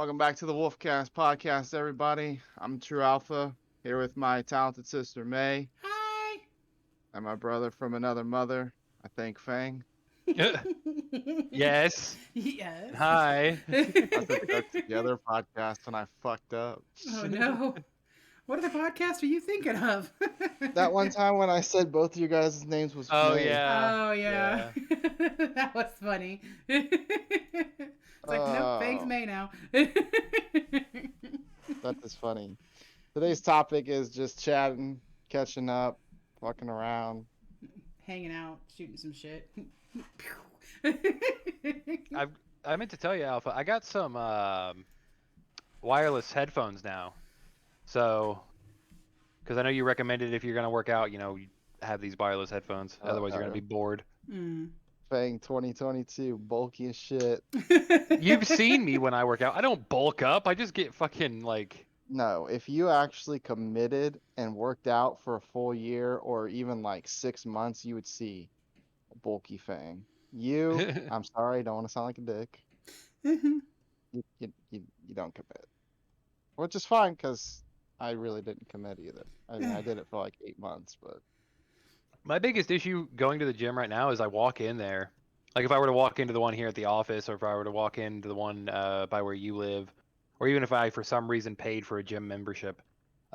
Welcome back to the Wolfcast podcast, everybody. I'm Tru Alpha, here with my talented sister May Hi. and my brother from another mother, I think Fang. Yes. Yes. Hi. About to start the other podcast and I fucked up. Oh no. What other podcast are you thinking of? That one time when I said both of you guys' names was Oh May. yeah. Oh yeah. That was funny. It's like, nope, thanks May now. That is funny. Today's topic is just chatting, catching up, fucking around. Hanging out, shooting some shit. I meant to tell you, Alpha. I got some wireless headphones now. So, because I know you recommended if you're gonna work out, you have these wireless headphones. Otherwise, you're gonna be bored. Fang 2022, bulky as shit. You've seen me when I work out. I don't bulk up. I just get fucking like. No, if you actually committed and worked out for a full year or even like 6 months, you would see a bulky Fang. I'm sorry, don't want to sound like a dick. You don't commit, which is fine because I really didn't commit either. I mean, I did it for like 8 months, but My biggest issue going to the gym right now is I walk in there. Like if I were to walk into the one here at the office, or if I were to walk into the one by where you live, or even if I for some reason paid for a gym membership,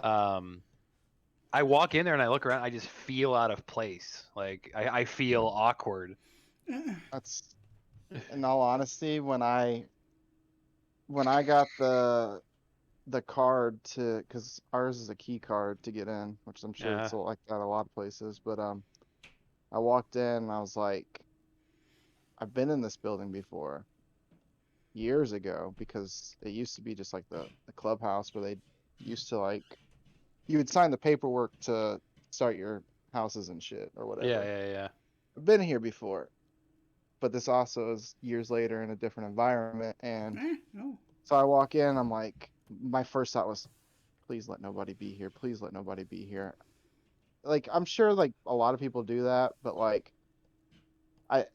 I walk in there and I look around. I just feel out of place. Like I feel awkward. that's, in all honesty, when I got the card to, because ours is a key card to get in, which I'm sure it's like that a lot of places, but I walked in and I was like, I've been in this building before years ago, because it used to be just like the clubhouse where they used to like, you would sign the paperwork to start your houses and shit or whatever. Yeah. I've been here before, but this also is years later in a different environment. And so I walk in, I'm like, my first thought was, please let nobody be here. Please let nobody be here. Like, I'm sure like a lot of people do that, but like, I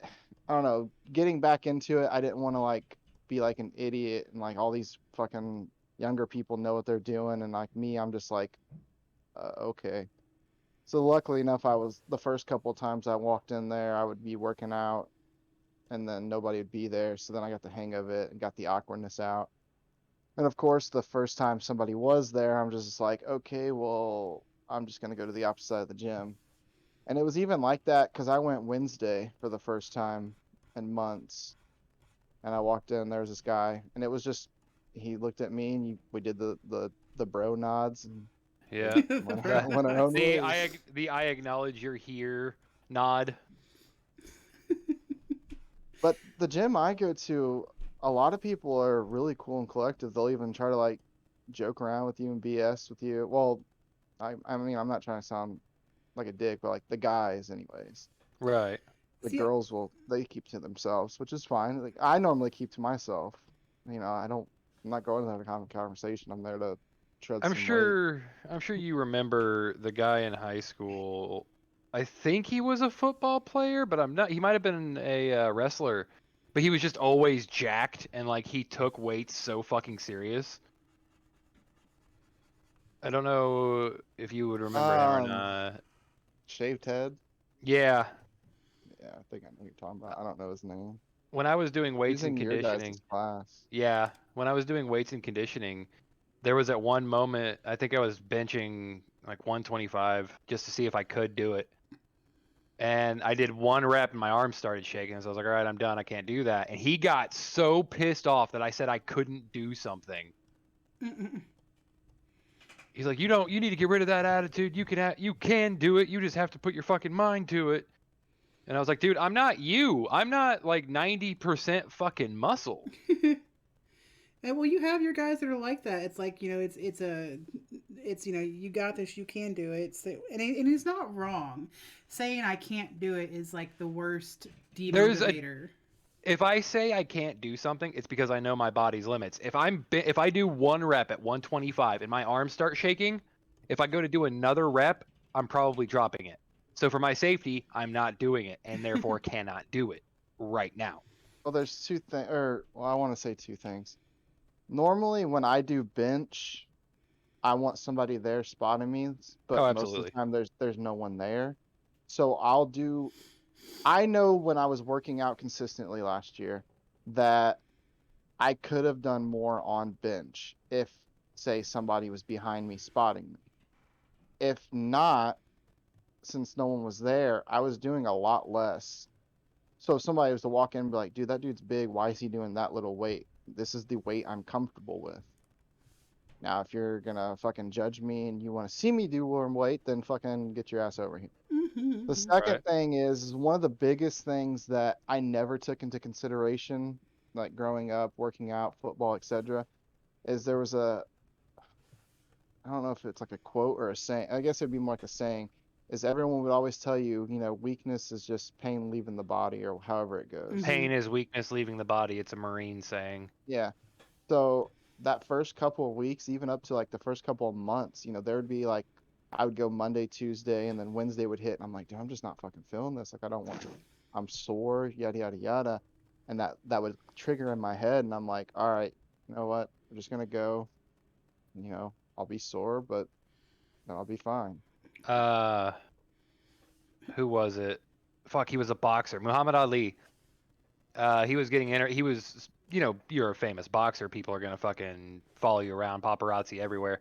don't know, getting back into it, I didn't want to like be like an idiot and like all these fucking younger people know what they're doing. And like me, I'm just like, okay. So luckily enough, I was, the first couple of times I walked in there, I would be working out and then nobody would be there. So then I got the hang of it and got the awkwardness out. And of course, the first time somebody was there, I'm just like, okay, well, I'm just going to go to the opposite side of the gym. And it was even like that because I went Wednesday for the first time in months. And I walked in, there was this guy, and it was just, he looked at me and we did the bro nods. And Yeah. went our own ways. The I acknowledge you're here nod. But the gym I go to, a lot of people are really cool and collective. They'll even try to like joke around with you and BS with you. Well, I mean, I'm not trying to sound like a dick, but like the guys anyways. Right. The girls they keep to themselves, which is fine. Like I normally keep to myself. I'm not going to have a conversation. I'm there to tread some weight. I'm sure you remember the guy in high school. I think he was a football player, but I'm not. He might have been a wrestler, but he was just always jacked and like he took weights so fucking serious. I don't know if you would remember him or not. Shaved head. Yeah. Yeah, I think I know who you're talking about. I don't know his name. When I was doing weights He's and in your guys' conditioning. class. Yeah, when I was doing weights and conditioning, there was at one moment I think I was benching like 125 just to see if I could do it. And I did one rep and my arm started shaking. So I was like, all right, I'm done. I can't do that. And he got so pissed off that I said I couldn't do something. He's like, you need to get rid of that attitude. You can do it. You just have to put your fucking mind to it. And I was like, dude, I'm not you. I'm not like 90% fucking muscle. And well, you have your guys that are like that. It's like, it's you got this, you can do it. And it's not wrong. Saying I can't do it is like the worst demotivator. If I say I can't do something, it's because I know my body's limits. If I do one rep at 125 and my arms start shaking, if I go to do another rep, I'm probably dropping it. So for my safety, I'm not doing it and therefore cannot do it right now. Well, there's two things, I want to say two things. Normally when I do bench, I want somebody there spotting me, but most of the absolutely. time there's no one there. So I know when I was working out consistently last year that I could have done more on bench if, say, somebody was behind me spotting me. If not, since no one was there, I was doing a lot less. So if somebody was to walk in and be like, dude, that dude's big. Why is he doing that little weight? This is the weight I'm comfortable with. Now, if you're gonna fucking judge me and you want to see me do warm weight, then fucking get your ass over here. The second Right. thing is one of the biggest things that I never took into consideration, like growing up, working out, football, etc., is there was I don't know if it's like a quote or a saying. I guess it'd be more like a saying. Is everyone would always tell you, weakness is just pain leaving the body or however it goes. Pain is weakness leaving the body. It's a Marine saying. Yeah. So that first couple of weeks, even up to like the first couple of months, there would be like I would go Monday, Tuesday, and then Wednesday would hit, and I'm like, dude, I'm just not fucking feeling this. Like I don't want to. I'm sore, yada yada yada, and that would trigger in my head, and I'm like, all right, you know what? I'm just gonna go. I'll be sore, but I'll be fine. Uh, who was it? Fuck, he was a boxer. Muhammad Ali. He was getting he was, you're a famous boxer. People are gonna fucking follow you around, paparazzi everywhere.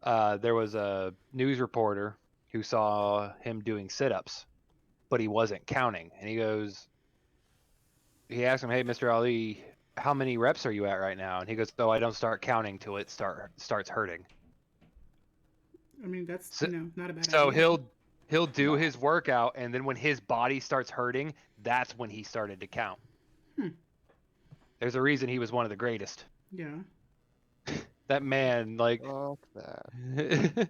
There was a news reporter who saw him doing sit-ups, but he wasn't counting. And he asked him, "Hey, Mr. Ali, how many reps are you at right now?" And he goes, "Oh, I don't start counting till it starts hurting." I mean, that's So, not a bad so idea. he'll do No. his workout, and then when his body starts hurting, that's when he started to count. Hmm. There's a reason he was one of the greatest. Yeah. That man, like, Fuck that.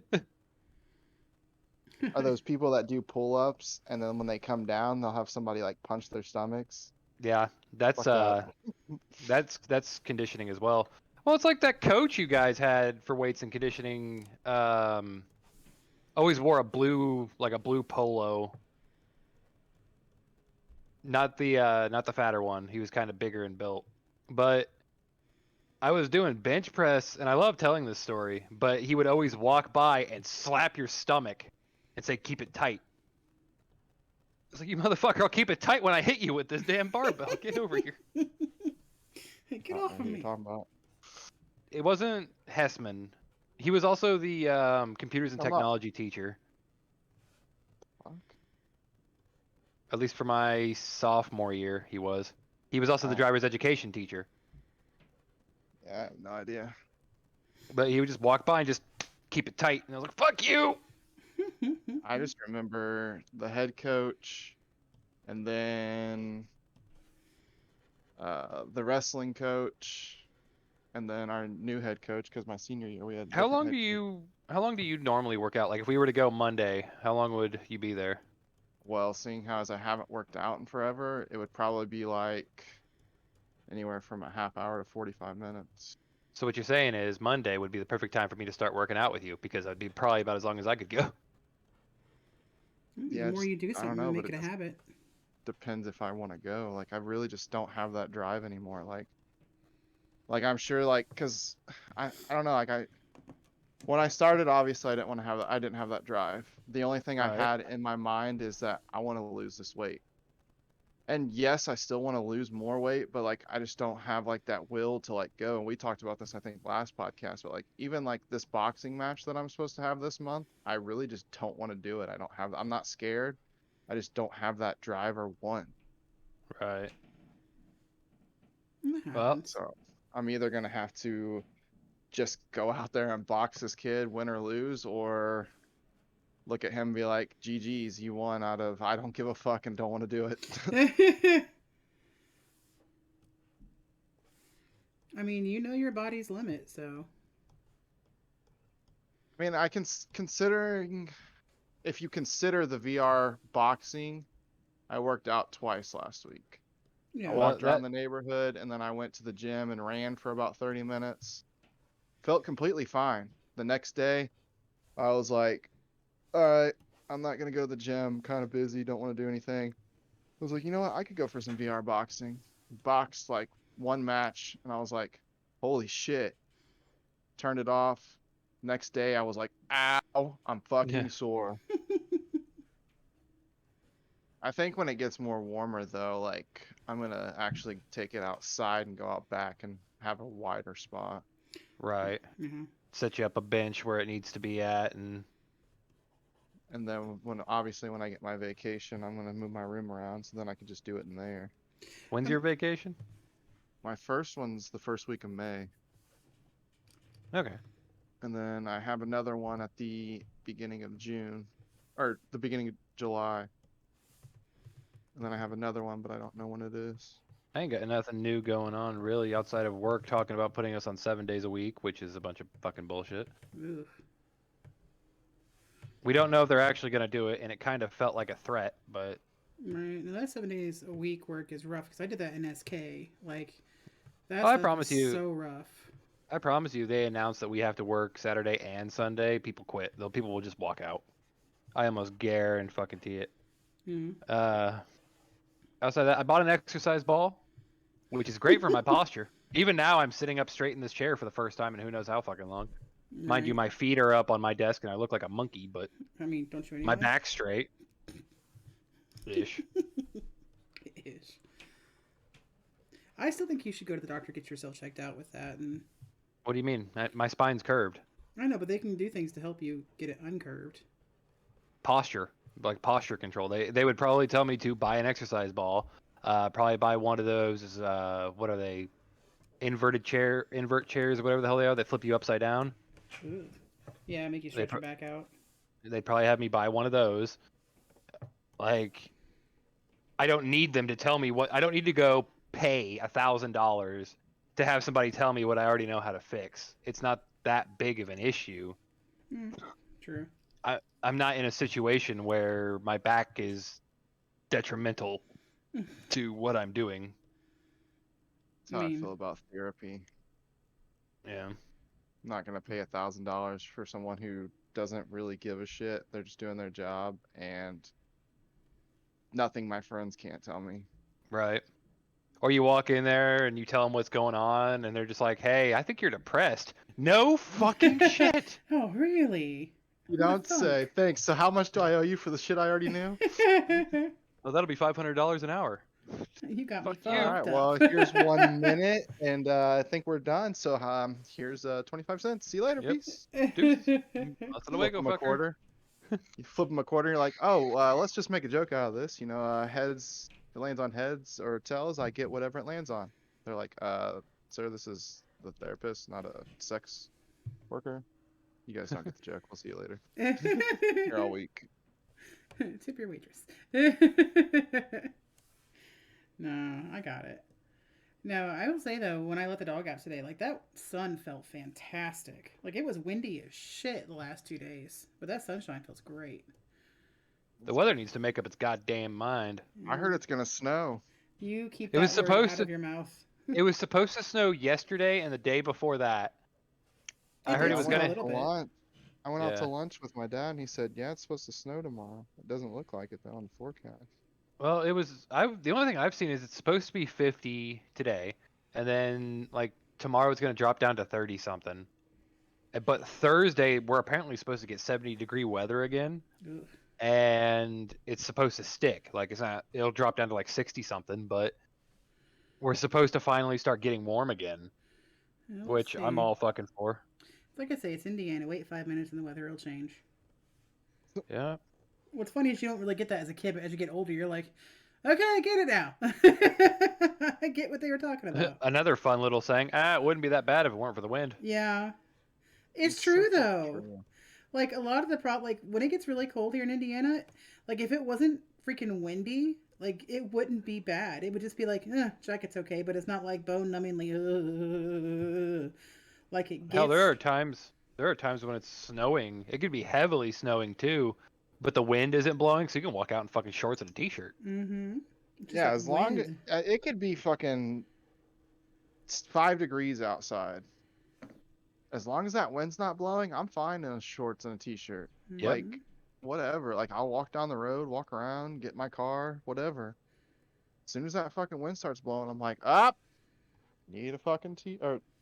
Are those people that do pull-ups and then when they come down, they'll have somebody like punch their stomachs? yeah, that's Fucked up. that's conditioning as well. Well, it's like that coach you guys had for weights and conditioning. Always wore a blue polo. Not the fatter one. He was kind of bigger and built. But I was doing bench press, and I love telling this story. But he would always walk by and slap your stomach and say, "Keep it tight." It's like, you motherfucker, I'll keep it tight when I hit you with this damn barbell. Get over here. Hey, get I don't off know of who you're me. talking about. It wasn't Hessman. He was also the computers and Come up. technology teacher, Fuck. at least for my sophomore year. He was. He was also the Oh, driver's education teacher. yeah, I have no idea. But he would just walk by and just keep it tight, and I was like, "Fuck you!" I just remember the head coach and then the wrestling coach and then our new head coach because my senior year we had a How different long head do coach. you normally work out? Like, if we were to go Monday, how long would you be there? Well, seeing how as I haven't worked out in forever, it would probably be like anywhere from a half hour to 45 minutes. So what you're saying is Monday would be the perfect time for me to start working out with you because I'd be probably about as long as I could go. The Yeah, more you do I don't something, you know, but make it it a just habit. depends if I want to go. Like I really just don't have that drive anymore. Like I'm sure cuz I don't know, when I started obviously I didn't have that drive. The only thing I Right. had in my mind is that I want to lose this weight. And yes, I still want to lose more weight, but like I just don't have like that will to like go. And we talked about this I think last podcast, but like even like this boxing match that I'm supposed to have this month, I really just don't want to do it. I'm not scared. I just don't have that drive or want. Right. That Well, happens. So I'm either gonna have to just go out there and box this kid, win or lose, or look at him and be like, GG's, you won out of I don't give a fuck and don't want to do it. I mean, you know your body's limit, so. I mean, considering if you consider the VR boxing, I worked out twice last week. I Yeah. well walked around that the neighborhood and then I went to the gym and ran for about 30 minutes. Felt completely fine. The next day, I was like, all right, I'm not going to go to the gym. Kind of busy. Don't want to do anything. I was like, you know what? I could go for some VR boxing. Boxed like one match and I was like, holy shit. turned it off. Next day, I was like, ow, I'm fucking Yeah. sore. I think when it gets more warmer, though, like, I'm going to actually take it outside and go out back and have a wider spot. Right. Mm-hmm. Set you up a bench where it needs to be at, and then when I get my vacation, I'm going to move my room around so then I can just do it in there. when's your vacation? My first one's the first week of May. Okay. And then I have another one at the beginning of June, or the beginning of July. And then I have another one, but I don't know when it is. I ain't got nothing new going on really outside of work talking about putting us on 7 days a week, which is a bunch of fucking bullshit. Ooh. We don't know if they're actually going to do it, and it kind of felt like a threat, but Right. Now that 7 days a week work is rough because I did that in SK. Like that Oh, I stuff promise is you. so rough. I promise you, they announced that we have to work Saturday and Sunday. People quit. Though people will just walk out. I almost guarantee it. Mm. Outside that, I bought an exercise ball, which is great for my posture. Even now, I'm sitting up straight in this chair for the first time in who knows how fucking long. Right. Mind you, my feet are up on my desk and I look like a monkey, but I mean, don't you anyway? my back's straight. Ish. Ish. I still think you should go to the doctor, get yourself checked out with that. And What do you mean? My spine's curved. I know, but they can do things to help you get it uncurved. Posture, like posture control. They would probably tell me to buy an exercise ball. Probably buy one of those. What are they? Invert chairs or whatever the hell they are that flip you upside down. Ooh. Yeah, make you stretch your back out. They'd probably have me buy one of those. Like, I don't need them to tell me what. I don't need to go pay $1,000 to have somebody tell me what I already know how to fix. It's not that big of an issue. True. I'm not in a situation where my back is detrimental to what I'm doing. That's how I feel about therapy. Yeah. I'm not gonna pay $1,000 for someone who doesn't really give a shit. They're just doing their job, and nothing my friends can't tell me. Right. Or you walk in there and you tell them what's going on, and they're just like, "Hey, I think you're depressed." No fucking shit. Oh, really? You don't say. Thanks. So how much do I owe you for the shit I already knew? Well, that'll be $500 an hour. You got me Fuck you. fucked All right. up. Well, here's 1 minute, and I think we're done. So here's 25 cents. See you later. Yep. Peace. Deuces. That's the way, Flip go them a fucker. quarter. You flip them a quarter. You're like, oh, let's just make a joke out of this. You know, heads. It lands on heads or tails. I get whatever it lands on. They're like, sir, this is the therapist, not a sex worker. You guys don't get the joke. We'll see you later. You're all week. Tip your waitress. No, I got it. No, I will say though, when I let the dog out today, like that sun felt fantastic. Like it was windy as shit the last 2 days, but that sunshine feels great. The weather needs to make up its goddamn mind. I heard it's gonna snow. You keep It that was word supposed out to- of your mouth. It was supposed to snow yesterday and the day before that. I heard it was snow a gonna. little bit. I went out to Yeah. lunch with my dad, and he said, "Yeah, it's supposed to snow tomorrow." It doesn't look like it though on the forecast. Well, it was. The only thing I've seen is it's supposed to be 50 today, and then like tomorrow it's gonna drop down to 30 something. But Thursday we're apparently supposed to get 70-degree weather again, Ugh. and it's supposed to stick. Like it's not. It'll drop down to like 60 something, but we're supposed to finally start getting warm again, We'll which I'm see. all fucking for. Like I say, it's Indiana. Wait 5 minutes and the weather will change. Yeah. What's funny is you don't really get that as a kid, but as you get older, you're like, okay, I get it now. I get what they were talking about. Another fun little saying. It wouldn't be that bad if it weren't for the wind. Yeah. It's It's true so though. true. Like a lot of the like when it gets really cold here in Indiana, like if it wasn't freaking windy, like it wouldn't be bad. It would just be like, jacket's okay, but it's not like bone numbingly like it gets. Hell, there are times when it's snowing. It could be heavily snowing too, but the wind isn't blowing, so you can walk out in fucking shorts and a t-shirt. Mm-hmm. Yeah, as long as it could be fucking 5 degrees outside. As long as that wind's not blowing, I'm fine in shorts and a t-shirt. Mm-hmm. Yep. Like, whatever. Like, I'll walk down the road, walk around, get my car, whatever. As soon as that fucking wind starts blowing, I'm like, need a fucking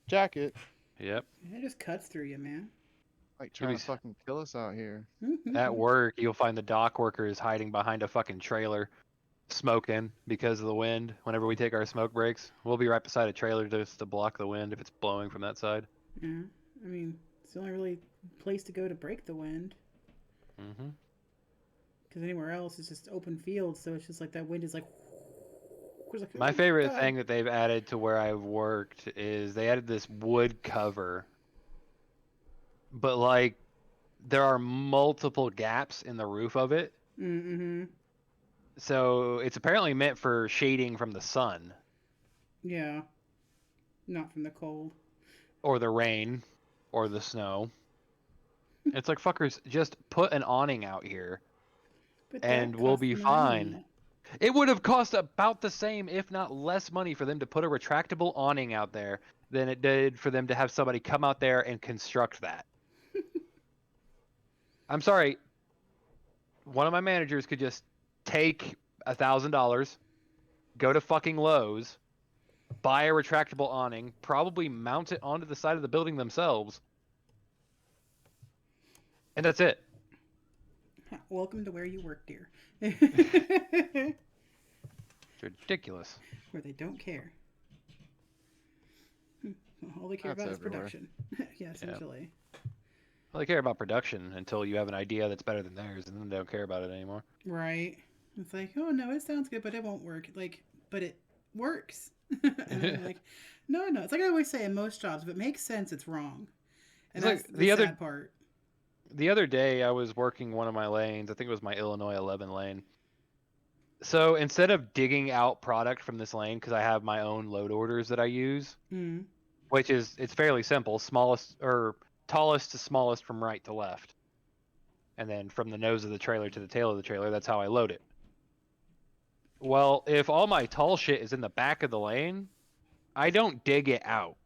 jacket. Yep. It just cuts through you, man. Like trying to fucking kill us out here. At work, you'll find the dock workers hiding behind a fucking trailer, smoking because of the wind. Whenever we take our smoke breaks, we'll be right beside a trailer just to block the wind if it's blowing from that side. Yeah, I mean, it's the only really place to go to break the wind. Mm-hmm. Because anywhere else is just open fields, so it's just like that wind is like. My favorite thing that they've added to where I've worked is they added this wood cover. But like, there are multiple gaps in the roof of it. Mm-hmm. So it's apparently meant for shading from the sun. Yeah. Not from the cold. Or the rain. Or the snow. It's like, fuckers, just put an awning out here. And we'll be fine. It would have cost about the same, if not less money for them to put a retractable awning out there than it did for them to have somebody come out there and construct that. I'm sorry. One of my managers could just take $1,000, go to fucking Lowe's, buy a retractable awning, probably mount it onto the side of the building themselves, and that's it. Welcome to where you work, dear. It's ridiculous. Where they don't care. All they care about is production. Yeah, essentially. Well, they care about production until you have an idea that's better than theirs, and then they don't care about it anymore. Right. It's like, oh no, it sounds good, but it won't work. Like, but it works. And I'm like, no. It's like I always say in most jobs, if it makes sense, it's wrong. And it's that's like the sad part. The other day, I was working one of my lanes. I think it was my Illinois 11 lane. So instead of digging out product from this lane, because I have my own load orders that I use, which is, it's fairly simple, smallest or tallest to smallest from right to left. And then from the nose of the trailer to the tail of the trailer, that's how I load it. Well, if all my tall shit is in the back of the lane, I don't dig it out.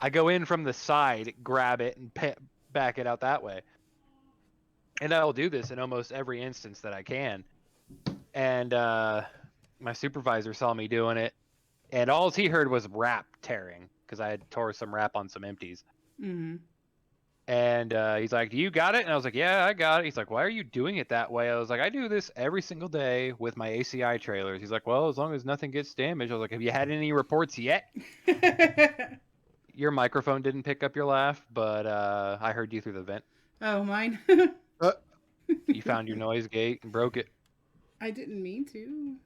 I go in from the side, grab it, and back it out that way. And I'll do this in almost every instance that I can. And my supervisor saw me doing it, and all he heard was wrap tearing, because I had tore some wrap on some empties. Mm-hmm. And he's like, "Do you got it?" And I was like, "Yeah, I got it." He's like, "Why are you doing it that way?" I was like, "I do this every single day with my ACI trailers." He's like, "Well, as long as nothing gets damaged." I was like, "Have you had any reports yet?" Your microphone didn't pick up your laugh, but I heard you through the vent. Oh, mine. You found your noise gate and broke it. I didn't mean to.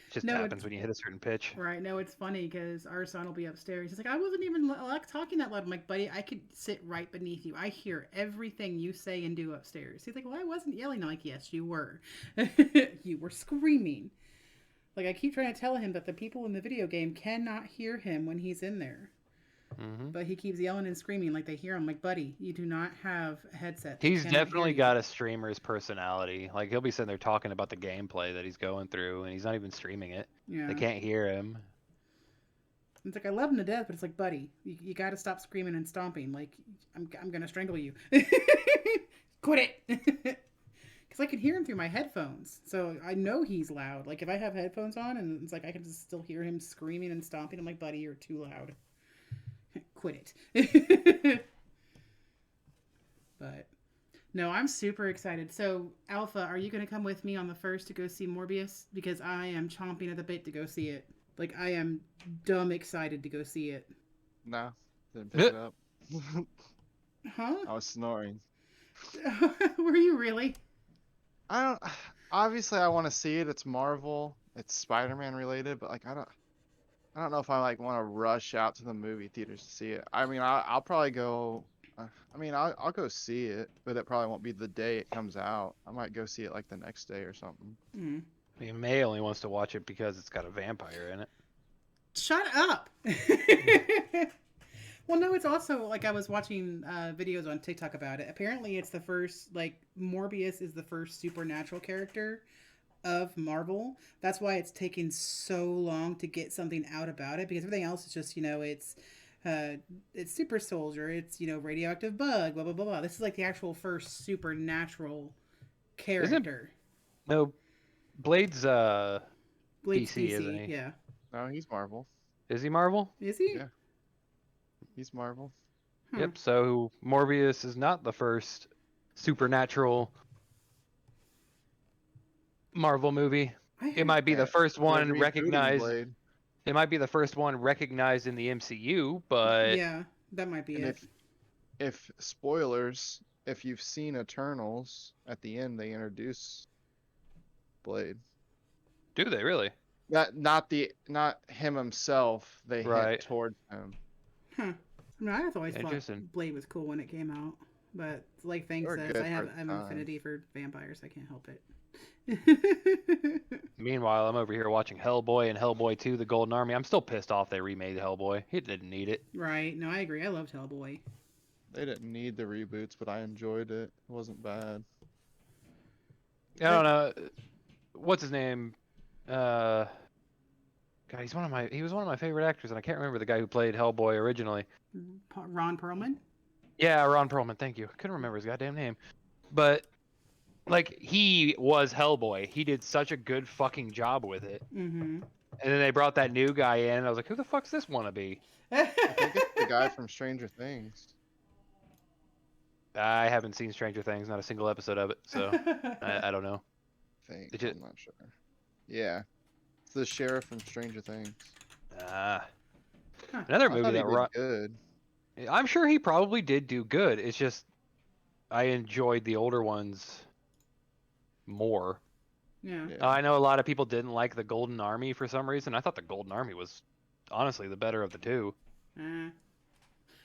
It just happens when you hit a certain pitch. Right. No, it's funny because our son will be upstairs. He's like, I wasn't even like talking that loud. I'm like, buddy, I could sit right beneath you. I hear everything you say and do upstairs. He's like, well, I wasn't yelling. I'm like, yes, you were. You were screaming. Like, I keep trying to tell him that the people in the video game cannot hear him when he's in there. Mm-hmm. But he keeps yelling and screaming like they hear him. Like, buddy, you do not have a headset. He's definitely got a streamer's personality. Like, he'll be sitting there talking about the gameplay that he's going through, and he's not even streaming it. Yeah. They can't hear him. It's like, I love him to death, but it's like, buddy, you got to stop screaming and stomping. Like, I'm going to strangle you. Quit it. Because I can hear him through my headphones. So I know he's loud. Like, if I have headphones on and it's like I can just still hear him screaming and stomping, I'm like, buddy, you're too loud. Quit it. But no, I'm super excited. So Alpha, are you going to come with me on the 1st to go see Morbius? Because I am chomping at the bit to go see it. Like, I am dumb excited to go see it. No, didn't pick it up. Huh? I was snoring. Were you really? Obviously I want to see it. It's Marvel. It's Spider-Man related, but like I don't know if I like want to rush out to the movie theaters to see it. I mean, I'll probably go. I'll go see it, but it probably won't be the day it comes out. I might go see it like the next day or something. Mm. I mean, May only wants to watch it because it's got a vampire in it. Shut up. Well, no, it's also like I was watching videos on TikTok about it. Apparently, it's the first, like, Morbius is the first supernatural character of Marvel. That's why it's taken so long to get something out about it, because everything else is just, you know, it's super soldier, it's, you know, radioactive bug, blah blah blah blah. This is like the actual first supernatural character. No, Blade's DC, isn't he? Yeah. No, he's Marvel. Is he Marvel? Is he? Yeah. He's Marvel. Yep. So Morbius is not the first supernatural Marvel movie. It might be the first They're one rebooting recognized. Blade. It might be the first one recognized in the MCU, but Yeah, that might be And it. if spoilers, if you've seen Eternals, at the end they introduce Blade. do they really? Not him himself. They hint Right. towards him. Huh. I mean, I've always thought Interesting. Blade was cool when it came out, but like Fang They were says, good I for have the an time. affinity for vampires. I can't help it. Meanwhile, I'm over here watching Hellboy and Hellboy 2: The Golden Army. I'm still pissed off they remade Hellboy. He didn't need it. Right. No, I agree. I loved Hellboy. They didn't need the reboots, but I enjoyed it. It wasn't bad. I don't know. What's his name? God, he was one of my favorite actors, and I can't remember the guy who played Hellboy originally. Ron Perlman. Yeah, Ron Perlman. Thank you. Couldn't remember his goddamn name, but like he was Hellboy. He did such a good fucking job with it. Mm-hmm. And then they brought that new guy in, and I was like, who the fuck's this wannabe? I think it's the guy from Stranger Things. I haven't seen Stranger Things, not a single episode of it, so I don't know. I'm not sure. Yeah, it's the sheriff from Stranger Things. Another I movie thought he that did good. I'm sure he probably did do good. It's just I enjoyed the older ones more. Yeah. I know a lot of people didn't like the Golden Army for some reason. I thought the Golden Army was honestly the better of the two.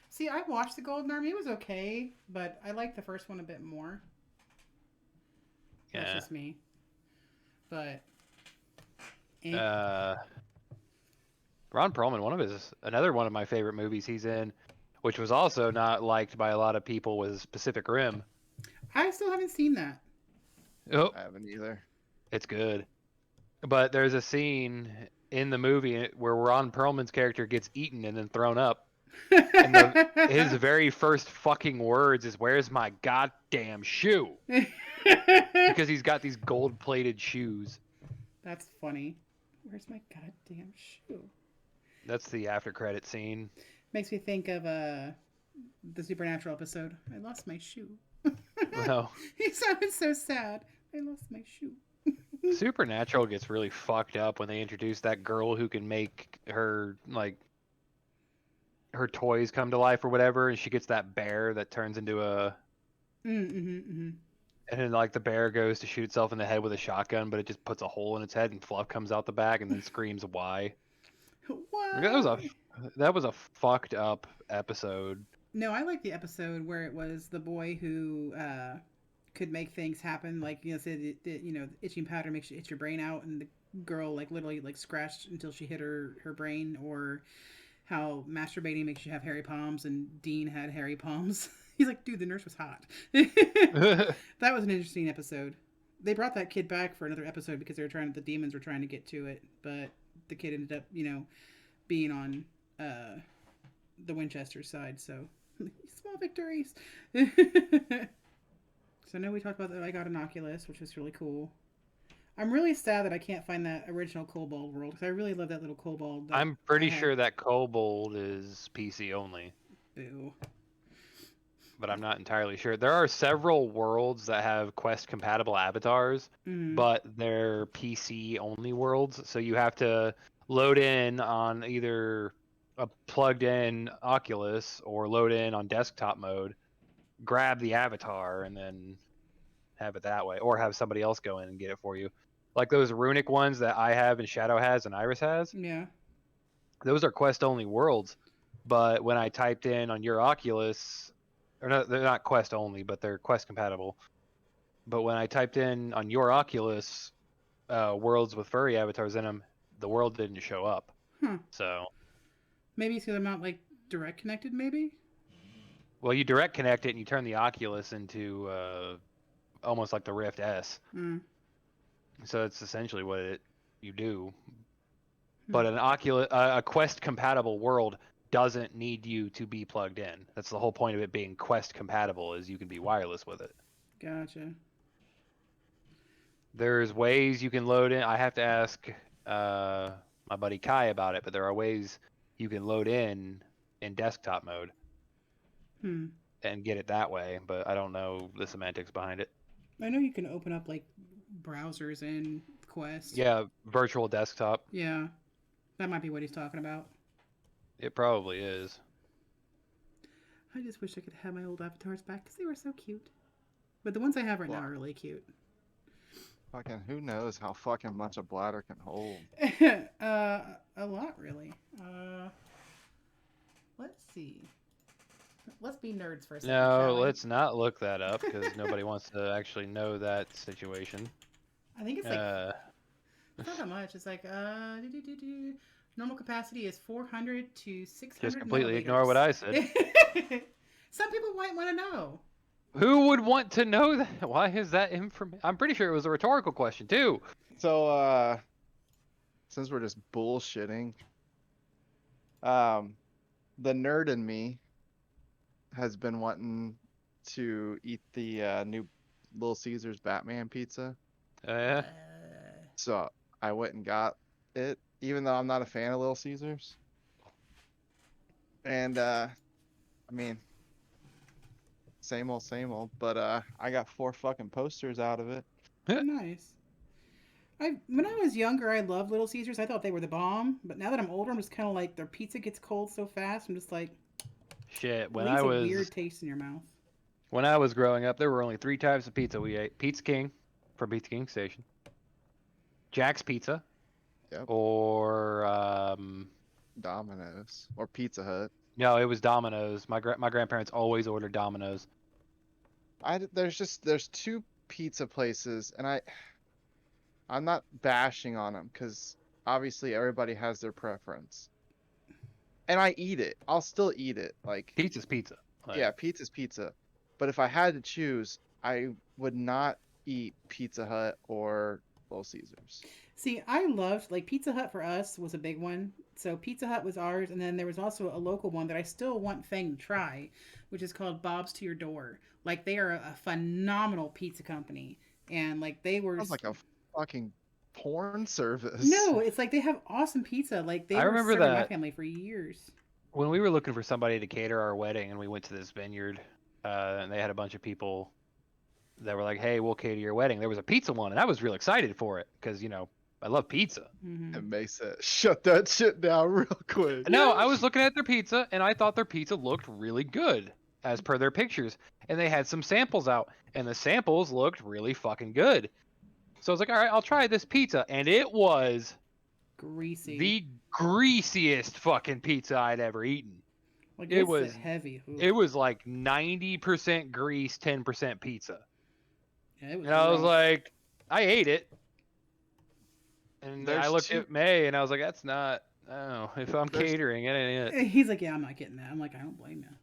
See, I watched the Golden Army. It was okay, but I liked the first one a bit more. That's just me. But Ron Perlman, another one of my favorite movies he's in, which was also not liked by a lot of people, was Pacific Rim. I still haven't seen that. Oh, I haven't either. it's good. But there's a scene in the movie where Ron Perlman's character gets eaten and then thrown up. And his very first fucking words is, "Where's my goddamn shoe?" Because he's got these gold-plated shoes. That's funny. Where's my goddamn shoe? That's the after-credit scene. Makes me think of the Supernatural episode. I lost my shoe. Well, He sounded so sad. I lost my shoe. Supernatural gets really fucked up when they introduce that girl who can make her her toys come to life or whatever, and she gets that bear that turns into a. And then like the bear goes to shoot itself in the head with a shotgun, but it just puts a hole in its head and fluff comes out the back and then screams why. Why? That was a fucked up episode. No, I like the episode where it was the boy who could make things happen. Like, said itching powder makes you itch your brain out, and the girl literally scratched until she hit her brain. Or how masturbating makes you have hairy palms, and Dean had hairy palms. He's like, dude, the nurse was hot. That was an interesting episode. They brought that kid back for another episode because the demons were trying to get to it, but the kid ended up, being on the Winchester side. So small victories. So now we talked about that. I got an Oculus, which was really cool. I'm really sad that I can't find that original Kobold world because I really love that little Kobold. I'm pretty sure that Kobold is PC only. Boo. But I'm not entirely sure. There are several worlds that have Quest compatible avatars, but they're PC only worlds. So you have to load in on either a plugged in Oculus or load in on desktop mode, grab the avatar, and then have it that way, or have somebody else go in and get it for you. Like those runic ones that I have and Shadow has and Iris has. Yeah. Those are Quest only worlds. But when I typed in on your Oculus, or no, they're not Quest only, but they're Quest compatible. But when I typed in on your Oculus worlds with furry avatars in them, the world didn't show up. So maybe it's because I'm not direct connected. Maybe. Well, you direct connect it and you turn the Oculus into almost like the Rift S. So it's essentially what you do. But a Quest compatible world doesn't need you to be plugged in. That's the whole point of it being Quest compatible, is you can be wireless with it. Gotcha. There's ways you can load in. I have to ask my buddy Kai about it, but there are ways you can load in in desktop mode and get it that way, but I don't know the semantics behind it. I know you can open up like browsers in Quest. Yeah, virtual desktop. Yeah, that might be what he's talking about. It probably is. I just wish I could have my old avatars back because they were so cute. But the ones I have right now are really cute. Fucking who knows how fucking much a bladder can hold. A lot, really. Let's see. Let's be nerds for a second. No, let's not look that up because nobody wants to actually know that situation. I think it's like it's not that much. It's like normal capacity is 400 to 600. Just completely milliliters. ignore what I said. Some people might want to know. Who would want to know that? Why is that information? I'm pretty sure it was a rhetorical question too. So, since we're just bullshitting, the nerd in me has been wanting to eat the new Little Caesars Batman pizza. Yeah. So I went and got it, even though I'm not a fan of Little Caesars. And I mean, same old, but I got 4 fucking posters out of it. Nice. When I was younger, I loved Little Caesars. I thought they were the bomb. But now that I'm older, I'm just kind of like their pizza gets cold so fast. I'm just like, shit. When I was a weird taste in your mouth. When I was growing up, there were only 3 types of pizza we ate: Pizza King from Pizza King Station, Jack's Pizza, or Domino's or Pizza Hut. No, it was Domino's. My grandparents always ordered Domino's. There's 2 pizza places, and I'm not bashing on them because obviously everybody has their preference. And I eat it. I'll still eat it. Like pizza's pizza. Like, yeah, pizza's pizza. But if I had to choose, I would not eat Pizza Hut or Little Caesars. See, I loved, like, Pizza Hut for us was a big one. So Pizza Hut was ours, and then there was also a local one that I still want Fang to try, which is called Bob's to Your Door. Like, they are a phenomenal pizza company, and like they were. Sounds like a fucking porn service. No, it's like they have awesome pizza. Like they were serving my family for years. When we were looking for somebody to cater our wedding, and we went to this vineyard, and they had a bunch of people that were like, "Hey, we'll cater your wedding." There was a pizza one, and I was real excited for it because I love pizza. Mm-hmm. And May said, "Shut that shit down real quick." No, I was looking at their pizza, and I thought their pizza looked really good as per their pictures, and they had some samples out, and the samples looked really fucking good. So I was like, all right, I'll try this pizza, and it was greasy, the greasiest fucking pizza I'd ever eaten. Like it was heavy. Ooh. It was like 90% grease, 10% pizza. Yeah, it was. And I was like, I ate it, and I looked at May, and I was like, that's not. Oh, if I'm catering, it ain't it. He's like, yeah, I'm not getting that. I'm like, I don't blame you.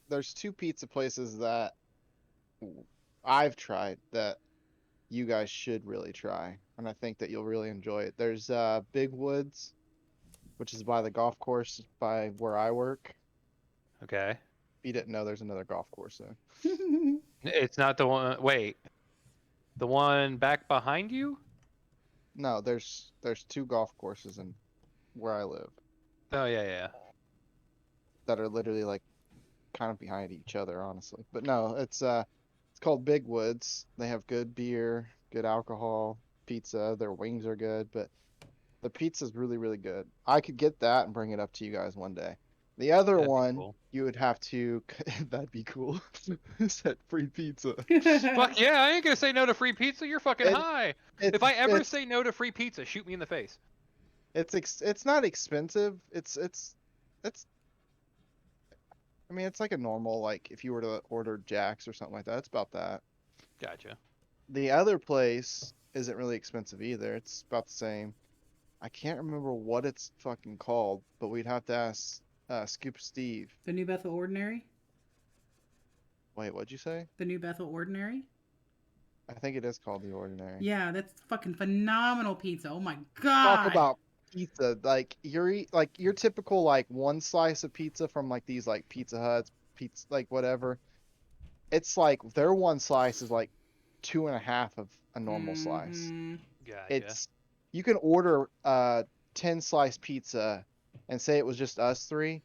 There's 2 pizza places that I've tried that you guys should really try, and I think that you'll really enjoy it. There's Big Woods, which is by the golf course by where I work. Okay. If you didn't know, there's another golf course there. It's not the one. Wait, the one back behind you? No, there's 2 golf courses in where I live. Oh yeah. That are literally like kind of behind each other, honestly. But no, it's called Big Woods. They have good beer, good alcohol, pizza. Their wings are good, but the pizza's really, really good. I could get that and bring it up to you guys one day. The other one, cool. You would have to. That'd be cool. Set free pizza. Fuck yeah! I ain't gonna say no to free pizza. You're fucking high. If I ever say no to free pizza, shoot me in the face. It's not expensive. It's. I mean, it's like a normal, like if you were to order Jack's or something like that. It's about that. Gotcha. The other place isn't really expensive either. It's about the same. I can't remember what it's fucking called, but we'd have to ask Scoop Steve. The New Bethel Ordinary? Wait, what'd you say? The New Bethel Ordinary? I think it is called the Ordinary. Yeah, that's fucking phenomenal pizza. Oh my god. Talk about pizza, like your typical like one slice of pizza from like these like Pizza Huts, pizza like whatever. It's like their one slice is like 2.5 of a normal slice. Gotcha. You can order 10 slice pizza and say it was just us 3,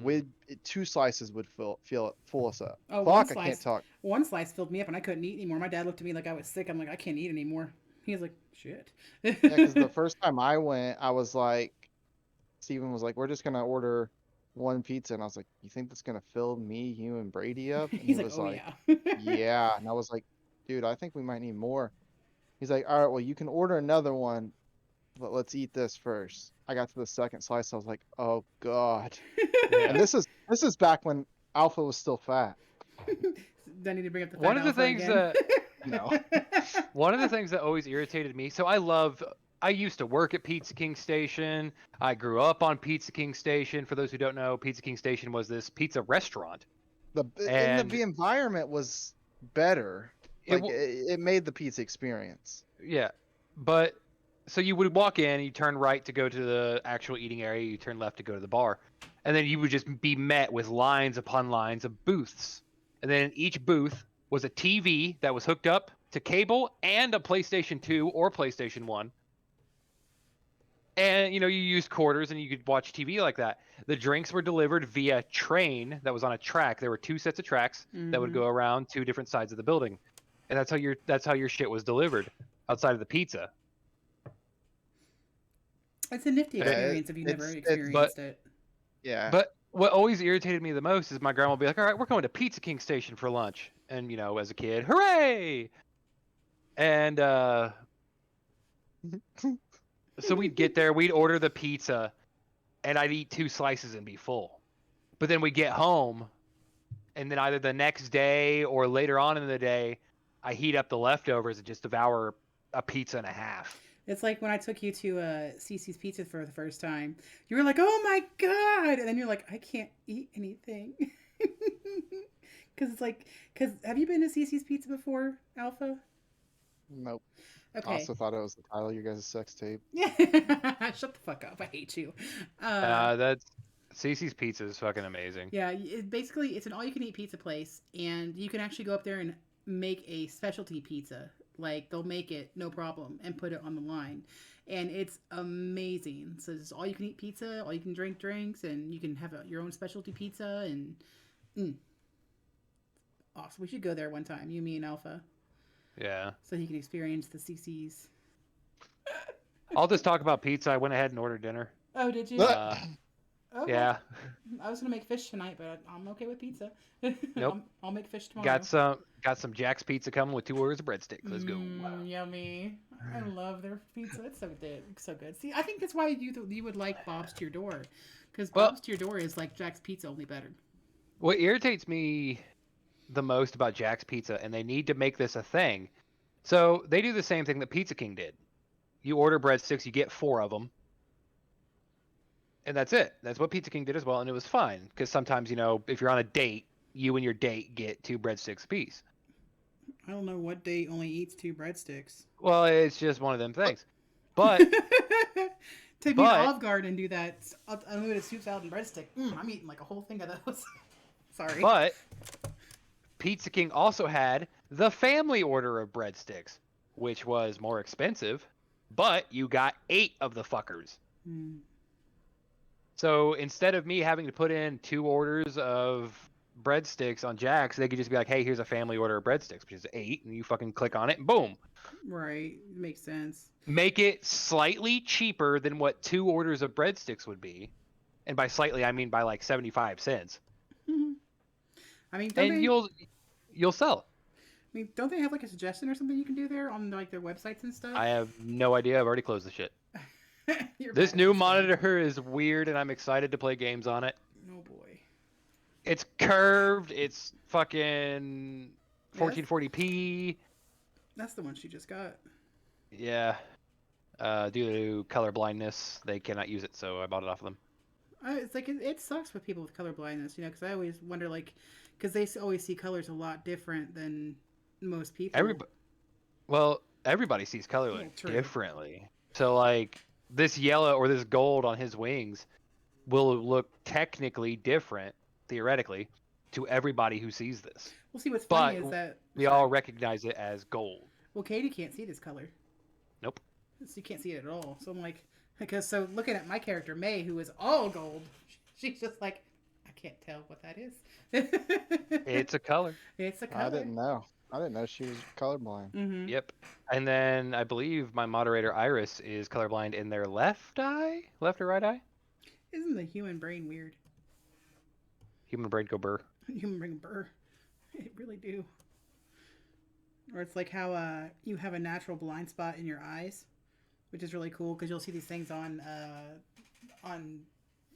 with 2 slices would fill us up. Oh, Fuck, I can't talk. One slice filled me up, and I couldn't eat anymore. My dad looked at me like I was sick. I'm like, I can't eat anymore. He was like, shit. Yeah, because the first time I went, I was like, Steven was like, we're just gonna order 1 pizza, and I was like, you think that's gonna fill me, you, and Brady up? And He's he like, was oh like, yeah. yeah. And I was like, dude, I think we might need more. He's like, all right, well, you can order another one, but let's eat this first. I got to the second slice, I was like, oh god. And this is back when Alpha was still fat. Do I need to bring up the fat One of the Alpha things again? that No. one of the things that always irritated me. So I used to work at Pizza King Station. I grew up on Pizza King Station. For those who don't know, Pizza King Station was this pizza restaurant. The environment was better. Like it made the pizza experience. Yeah, but so you would walk in, you turn right to go to the actual eating area, you turn left to go to the bar, and then you would just be met with lines upon lines of booths. And then in each booth was a TV that was hooked up to cable and a PlayStation 2 or PlayStation 1. And you used quarters and you could watch TV like that. The drinks were delivered via train that was on a track. There were 2 sets of tracks that would go around 2 different sides of the building. And that's how your shit was delivered outside of the pizza. It's a nifty experience if you've never experienced it. Yeah. But what always irritated me the most is my grandma would be like, all right, we're going to Pizza King Station for lunch. And, as a kid, hooray! And so we'd get there, we'd order the pizza, and I'd eat 2 slices and be full. But then we'd get home, and then either the next day or later on in the day, I heat up the leftovers and just devour a pizza and a half. It's like when I took you to Cece's Pizza for the first time. You were like, oh my god! And then you're like, I can't eat anything. Because have you been to Cece's Pizza before, Alpha? Nope. Okay. I also thought it was the title of your guys' sex tape. Yeah. Shut the fuck up. I hate you. That's Cece's Pizza is fucking amazing. Yeah, it's an all-you-can-eat pizza place, and you can actually go up there and make a specialty pizza. Like, they'll make it, no problem, and put it on the line. And it's amazing. So it's all-you-can-eat pizza, all you can drink drinks, and you can have your own specialty pizza, and awesome. We should go there one time, you, me, and Alpha. Yeah. So he can experience the CC's. I'll just talk about pizza. I went ahead and ordered dinner. Oh, did you? Okay. Yeah. I was gonna make fish tonight, but I'm okay with pizza. Nope. I'll make fish tomorrow. Got some Jack's Pizza coming with 2 orders of breadsticks. Let's go. Yummy. I love their pizza. It's so good. So good. See, I think that's why you would like Bob's to Your Door, because Bob's to Your Door is like Jack's Pizza, only better. What irritates me the most about Jack's Pizza, and they need to make this a thing. So they do the same thing that Pizza King did. You order breadsticks, you get 4 of them. And that's it. That's what Pizza King did as well, and it was fine. Because sometimes, if you're on a date, you and your date get 2 breadsticks apiece. I don't know what date only eats 2 breadsticks. Well, it's just one of them things. But take me to Olive Garden and do that unlimited soup, salad, and breadstick. I'm eating like a whole thing of those. Sorry. But Pizza King also had the family order of breadsticks, which was more expensive, but you got 8 of the fuckers. So instead of me having to put in 2 orders of breadsticks on Jack's, they could just be like, hey, here's a family order of breadsticks, which is 8, and you fucking click on it, and boom. Right. Makes sense. Make it slightly cheaper than what 2 orders of breadsticks would be. And by slightly, I mean by like 75 cents. I mean, you'll sell. I mean, don't they have like a suggestion or something you can do there on like their websites and stuff? I have no idea. I've already closed the shit. This new monitor is weird, and I'm excited to play games on it. Oh boy. It's curved. It's fucking 1440p. That's the one she just got. Yeah. Due to color blindness, they cannot use it, so I bought it off of them. It's like it sucks with people with color blindness, because I always wonder, like, because they always see colors a lot different than most people. Everybody sees color differently. So, like, this yellow or this gold on his wings will look technically different, theoretically, to everybody who sees this. Well, see, what's funny is that we all recognize it as gold. Well, Katie can't see this color. Nope. So you can't see it at all. So I'm like, looking at my character May, who is all gold, she's just like, I can't tell what that is. It's a color. It's a color. I didn't know. I didn't know she was colorblind. Mm-hmm. Yep. And then I believe my moderator Iris is colorblind in their left eye, left or right eye. Isn't the human brain weird? Human brain go burr. Human brain burr. It really do. Or it's like how you have a natural blind spot in your eyes, which is really cool because you'll see these things on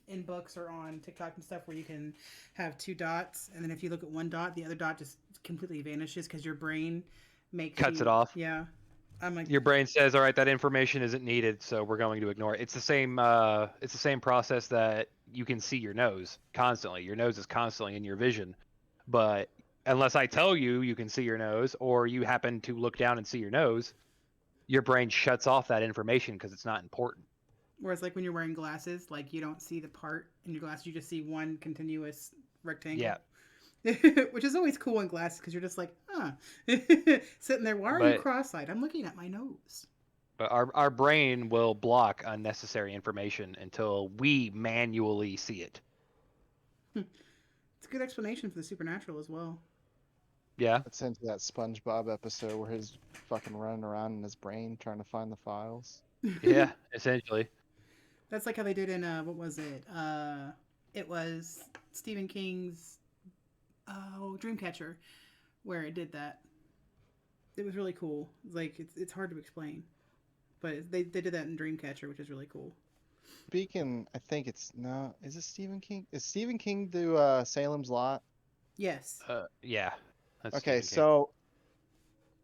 in books or on TikTok and stuff where you can have 2 dots, and then if you look at one dot, the other dot just completely vanishes because your brain Cuts it off. Yeah, I'm like, Your brain says, "All right, that information isn't needed, so we're going to ignore it." It's the same. It's the same process that you can see your nose constantly. Your nose is constantly in your vision, but unless I tell you you can see your nose, or you happen to look down and see your nose, your brain shuts off that information because it's not important. whereas like when you're wearing glasses, like you don't see the part in your glasses, you just see one continuous rectangle. Yeah. Which is always cool in glasses because you're just like, huh. Sitting there, why are you cross-eyed? I'm looking at my nose. But our brain will block unnecessary information until we manually see it. It's a good explanation for the supernatural as well. Yeah. It's into that SpongeBob episode where he's fucking running around in his brain trying to find the files. Yeah, essentially. That's like how they did in what was it? It was Stephen King's Dreamcatcher, where it did that. It was really cool. Like it's hard to explain, but they did that in Dreamcatcher, which is really cool. Speaking, I think it's no. Is it Stephen King? Is Stephen King do Salem's Lot? Yes. Yeah. That's Okay, Stephen King. so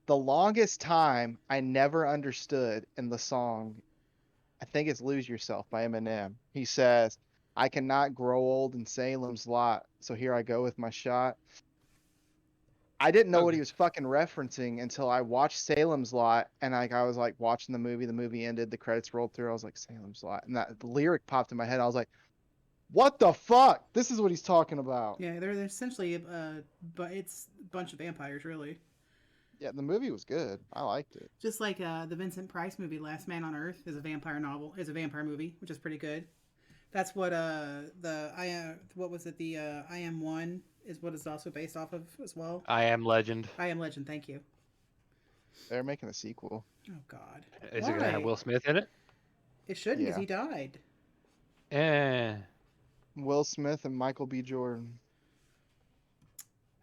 the longest time I never understood in the song, I think it's "Lose Yourself" by Eminem. He says, "I cannot grow old in Salem's Lot, so here I go with my shot." I didn't know what he was fucking referencing until I watched Salem's Lot, and I was like watching the movie ended, the credits rolled through, I was like, Salem's Lot, and the lyric popped in my head. I was like, what the fuck? This is what he's talking about. Yeah, they're essentially, but it's a bunch of vampires, really. Yeah, the movie was good. I liked it. Just like the Vincent Price movie, Last Man on Earth, is a vampire movie, which is pretty good. That's what I Am One is what it's also based off of as well. I Am Legend. I Am Legend, thank you. They're making a sequel. Oh God. Is it gonna have Will Smith in it? It shouldn't, because he died. Will Smith and Michael B. Jordan.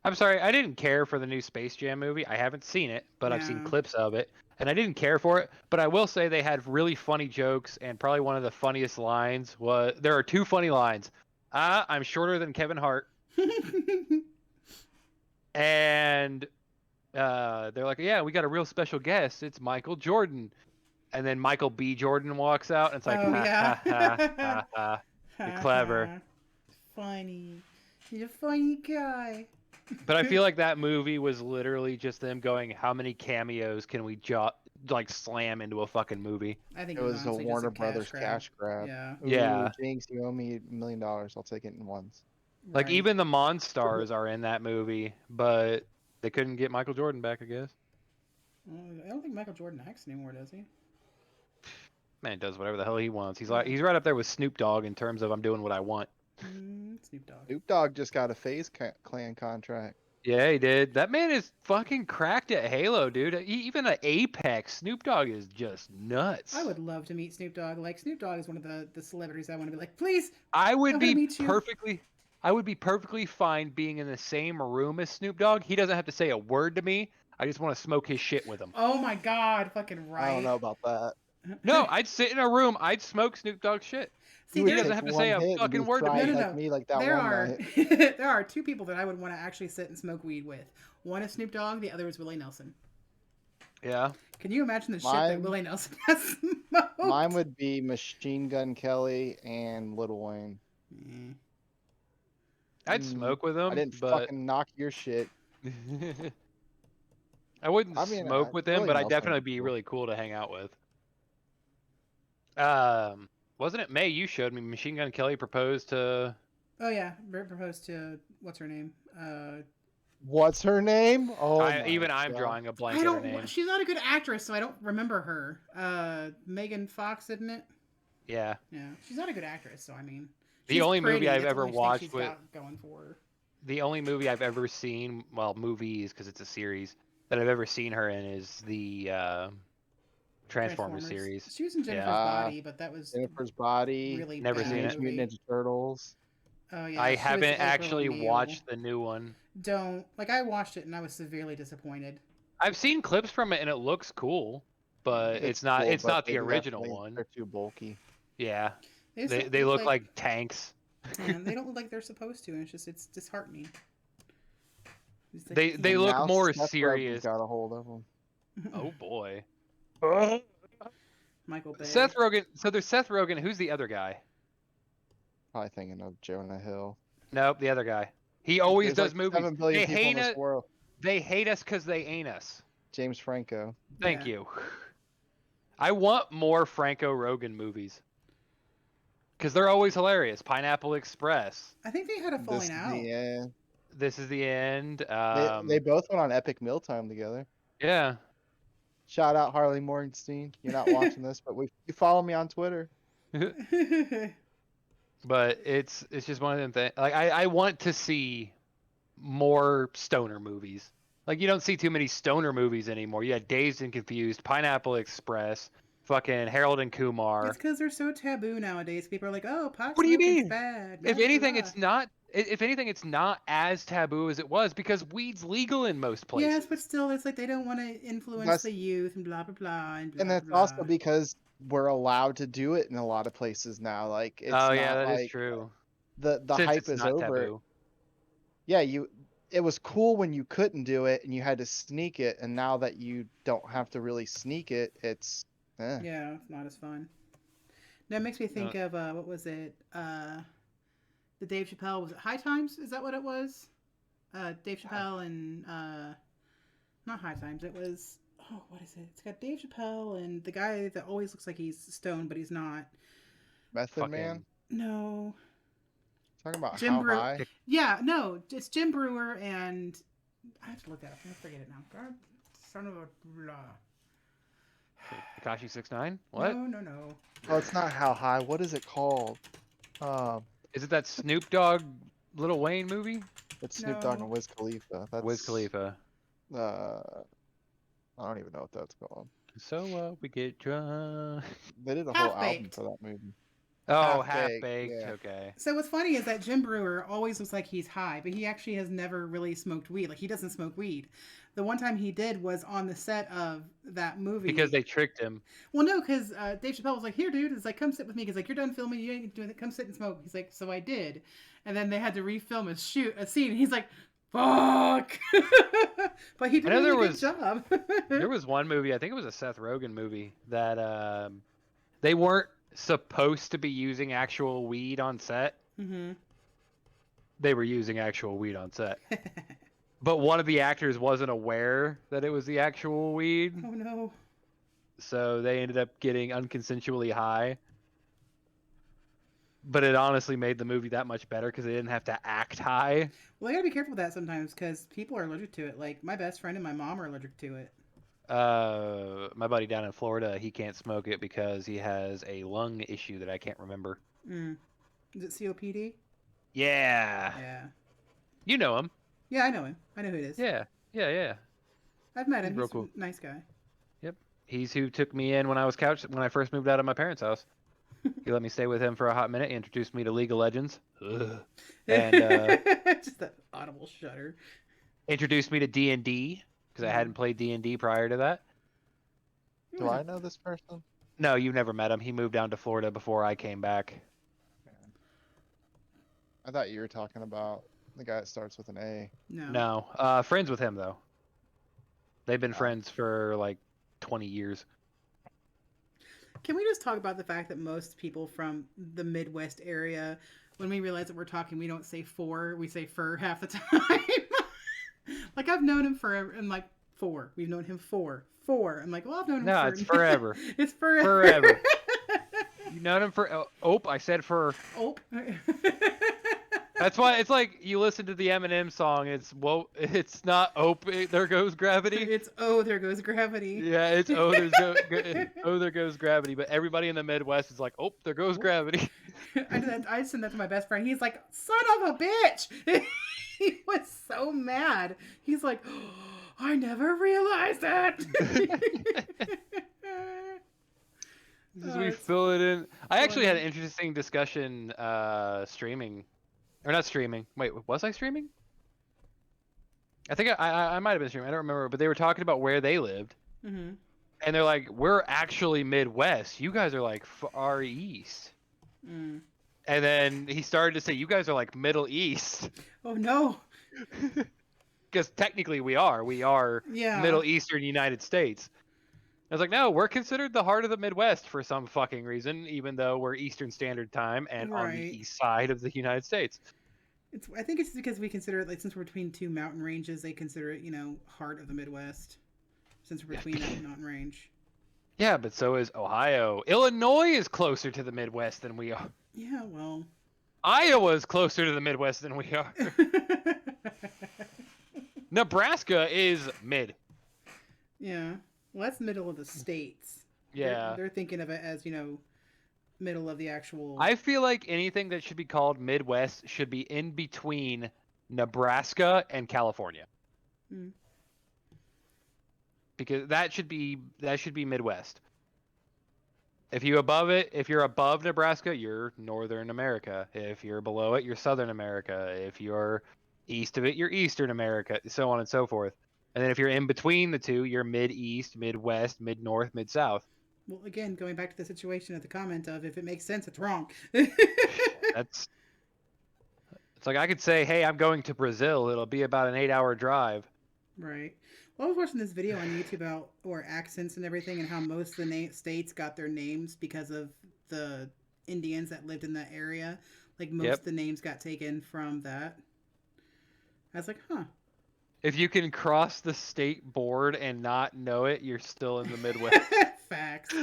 I'm sorry, I didn't care for the new Space Jam movie. I haven't seen it, but I've seen clips of it, and I didn't care for it. But I will say they had really funny jokes, and probably one of the funniest lines was, there are 2 funny lines. I'm shorter than Kevin Hart. And they're like, yeah, we got a real special guest. It's Michael Jordan. And then Michael B. Jordan walks out, and it's like, ha. You're clever. Funny. You're a funny guy. But I feel like that movie was literally just them going, how many cameos can we slam into a fucking movie? I think it was a Warner Brothers cash grab. Yeah. Ooh, yeah. Jinx, you owe me $1 million. I'll take it in ones. Like, even the Monstars are in that movie, but they couldn't get Michael Jordan back, I guess. I don't think Michael Jordan acts anymore, does he? Man, he does whatever the hell he wants. He's right up there with Snoop Dogg in terms of I'm doing what I want. Snoop Dogg. Snoop Dogg just got a FaZe Clan contract. Yeah, he did. That man is fucking cracked at Halo, dude. Even at Apex, Snoop Dogg is just nuts. I would love to meet Snoop Dogg. Like, Snoop Dogg is one of the celebrities I want to be like, please. I would be perfectly fine being in the same room as Snoop Dogg. He doesn't have to say a word to me. I just want to smoke his shit with him. Oh my God, fucking right. I don't know about that. No, I'd sit in a room. I'd smoke Snoop Dogg's shit. See, he doesn't have to say a fucking word to me. No. Me like that there are 2 people that I would want to actually sit and smoke weed with. One is Snoop Dogg. The other is Willie Nelson. Yeah. Can you imagine the shit that Willie Nelson has smoked? Mine would be Machine Gun Kelly and Lil Wayne. I'd smoke with them. I didn't fucking knock your shit. I wouldn't smoke with them, but I'd definitely be cool. really cool to hang out with. Wasn't it May? You showed me Machine Gun Kelly proposed to. Oh yeah, proposed to what's her name? What's her name? Oh, I'm drawing a blank. Her name. She's not a good actress, so I don't remember her. Megan Fox, isn't it? Yeah. Yeah, she's not a good actress, so I mean, The she's only pretty, movie I've that's the ever only thing watched she's with got going for her. the only movie I've ever seen, well, movies because it's a series that I've ever seen her in is the Transformers series. She was in Jennifer's Yeah. Body, but that was Jennifer's Body. really Never bad seen it. Teenage movie. Mutant Ninja Turtles. Oh yeah, I she was haven't April actually O'Neil. watched the new one. Don't like. I watched it and I was severely disappointed. I've seen clips from it and it looks cool, but it's not. Cool, It's but not the they original definitely- one. They're too bulky. Yeah, They, just they don't look like tanks. Man, they don't look like they're supposed to, and it's disheartening. It's like, They look Now more Seth Rogen's serious. got a hold of them. Oh boy. Michael Bay. Seth Rogen. So there's Seth Rogen. Who's the other guy? Probably thinking of Jonah Hill. Nope, the other guy. He always There's does like movies. 7 billion They people hate in this us. world. They hate us because they ain't us. James Franco. Thank Yeah. you. I want more Franco Rogan movies because they're always hilarious. Pineapple Express. I think they had a This falling is out. the end. This is the end. They both went on Epic Mealtime together. Yeah. Shout out Harley Morgenstein. You're not watching this, but you follow me on Twitter. But it's just one of them things. Like I want to see more stoner movies. Like you don't see too many stoner movies anymore. You had Dazed and Confused, Pineapple Express, fucking Harold and Kumar. It's because they're so taboo nowadays. People are like, "Oh, pot What do you smoking's mean? bad." If Blah, anything, blah. it's not. If anything, it's not as taboo as it was because weed's legal in most places. Yes, but still, it's like they don't want to influence That's- the youth and blah blah blah and blah And that's blah. also because we're allowed to do it in a lot of places now. Like it's Oh not yeah, that is like true. the Since hype it's is not over. taboo. Yeah, it was cool when you couldn't do it and you had to sneak it, and now that you don't have to really sneak it, it's Yeah, it's not as fun. That makes me think of what was it? The Dave Chappelle, was it High Times? Is that what it was? Dave Chappelle and not High Times. It was what is it? It's got Dave Chappelle and the guy that always looks like he's stoned but he's not. Method Man. No. Talking about Jim how Brewer. high. Yeah, no, it's Jim Brewer and I have to look that up. I forget it now. God, son of a blah. Tekashi 6ix9ine? What? No. Oh, it's not how high. What is it called? Is it that Snoop Dogg Lil Wayne movie? It's Snoop Dogg No. and Wiz Khalifa. That's Wiz Khalifa. I don't even know what that's called. So we get drunk. They did a whole album Half-Baked. for that movie. Oh, Half-Baked, Half-Baked. yeah. Okay. So what's funny is that Jim Brewer always looks like he's high, but he actually has never really smoked weed. Like he doesn't smoke weed. The one time he did was on the set of that movie. Because they tricked him. Well, no, because Dave Chappelle was like, "Here, dude," it's like, "Come sit with me." He's like, "You're done filming. You ain't doing it. Come sit and smoke." He's like, "So I did," and then they had to refilm a scene. And he's like, "Fuck!" But he did I know a there really was- good job. There was one movie, I think it was a Seth Rogen movie, that they weren't supposed to be using actual weed on set. Mm-hmm. They were using actual weed on set. But one of the actors wasn't aware that it was the actual weed, Oh no. so they ended up getting unconsensually high. But it honestly made the movie that much better because they didn't have to act high. Well, I gotta be careful with that sometimes because people are allergic to it. Like my best friend and my mom are allergic to it. My buddy down in Florida, he can't smoke it because he has a lung issue that I can't remember. Mm. Is it COPD? Yeah. Yeah. You know him. Yeah, I know him. I know who it is. Yeah. I've met him. He's real He's cool. a nice guy. He's who took me in when I was when I first moved out of my parents' house. He let me stay with him for a hot minute. He introduced me to League of Legends. Ugh. And Just that audible shudder. introduced me to D&D because I hadn't played D&D prior to that. Do I know this person? No, you never met him. He moved down to Florida before I came back. I thought you were talking about the guy that starts with an A. No. No, friends with him though. They've been friends for like 20 years. Can we just talk about the fact that most people from the Midwest area, when we realize that we're talking, we don't say for, we say fur half the time. Like I've known him for, I'm like, 4. We've known him for 4. I'm like, well, I've known him No, for. it's forever. It's forever. Forever. You known him for? Oh, I said for. Oh. That's why it's like you listen to the Eminem song. It's not open. There goes gravity. It's oh, there goes gravity. Yeah, it's oh, there goes gravity. But everybody in the Midwest is like, oh, there goes gravity. I sent that to my best friend. He's like, son of a bitch. He was so mad. He's like, oh, I never realized that. We fill it in. I actually had an interesting discussion streaming. Or not streaming. Wait, was I streaming? I think I might have been streaming. I don't remember. But they were talking about where they lived. Mm-hmm. And they're like, we're actually Midwest. You guys are like far east. Mm. And then he started to say, you guys are like Middle East. Oh, no. Because technically we are. We are Middle Eastern United States. I was like, no, we're considered the heart of the Midwest for some fucking reason, even though we're Eastern Standard Time and on the east side of the United States. I think it's because we consider it, like, since we're between two mountain ranges, they consider it, heart of the Midwest. Since we're between that mountain range. Yeah, but so is Ohio. Illinois is closer to the Midwest than we are. Yeah, well. Iowa is closer to the Midwest than we are. Nebraska is mid. Yeah. Well, that's middle of the states. Yeah. They're thinking of it as, middle of the actual... I feel like anything that should be called Midwest should be in between Nebraska and California. Hmm. Because that should be Midwest. If you're above Nebraska, you're Northern America. If you're below it, you're Southern America. If you're east of it, you're Eastern America, so on and so forth. And then if you're in between the two, you're Mid-East, Midwest, Mid-North, Mid-South. Well, again, going back to the situation of the comment of if it makes sense, it's wrong. It's like I could say, hey, I'm going to Brazil. It'll be about an 8-hour drive. Right. Well, I was watching this video on YouTube about accents and everything and how most of the states got their names because of the Indians that lived in that area. Like most of the names got taken from that. I was like, huh. If you can cross the state board and not know it, you're still in the Midwest. Facts.